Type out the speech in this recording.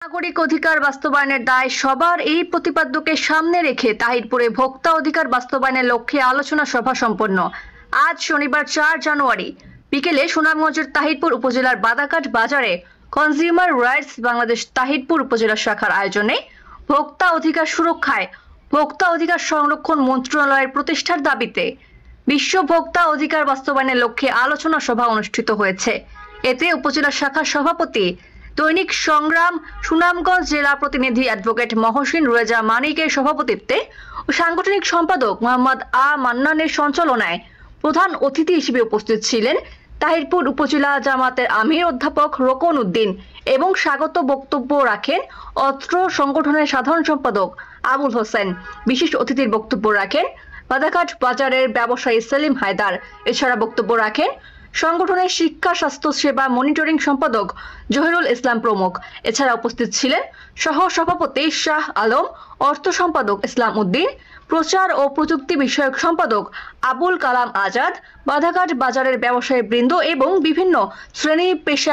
নাগরিক অধিকার বাস্তবায়নের দায় সবার এই প্রতিপাদ্যকে সামনে রেখে তাহিরপুরে ভোক্তা অধিকার বাস্তবায়নের লক্ষ্যে আলোচনা সভা সম্পন্ন। আজ শনিবার 4 জানুয়ারি বিকেলে সুনামগঞ্জের তাহিরপুর উপজেলার বাদাকাট বাজারে কনজিউমার রাইটস বাংলাদেশ তাহিরপুর উপজেলা শাখার আয়োজনে ভোক্তা অধিকার সুরক্ষায় ভোক্তা অধিকার সংরক্ষণ মন্ত্রণালয়ের প্রতিষ্ঠার দাবিতে বিশ্ব ভোক্তা অধিকার বাস্তবায়নের লক্ষ্যে আলোচনা সভা অনুষ্ঠিত হয়েছে। এতে উপজেলা শাখার সভাপতি দৈনিক সংগ্রাম সুনামগঞ্জ জেলা প্রতিনিধি অ্যাডভোকেট মহসিন রেজা মানিকের সভাপতিত্বে ও সাংগঠনিক সম্পাদক মোহাম্মদ মান্নানের সঞ্চালনায় প্রধান অতিথি হিসেবে উপস্থিত ছিলেন তাহিরপুর উপজেলা জামাতের আমির অধ্যাপক রোকন উদ্দিন এবং স্বাগত বক্তব্য রাখেন অত্র সংগঠনের সাধারণ সম্পাদক আবুল হোসেন। বিশেষ অতিথির বক্তব্য রাখেন বাদাকাট বাজারের ব্যবসায়ী সেলিম হায়দার। এছাড়া বক্তব্য রাখেন সংগঠনের শিক্ষা স্বাস্থ্য সেবা মনিটরিং সম্পাদক জহিরুল ইসলাম প্রমুখ। এছাড়া উপস্থিত ছিলেন সহ সভাপতি শাহ আলম, অর্থ সম্পাদক ইসলাম উদ্দিন, প্রচার ও প্রযুক্তি বিষয়ক সম্পাদক আবুল কালাম আজাদ, বাদাকাট বাজারের ব্যবসায়ী বৃন্দ এবং বিভিন্ন শ্রেণী পেশা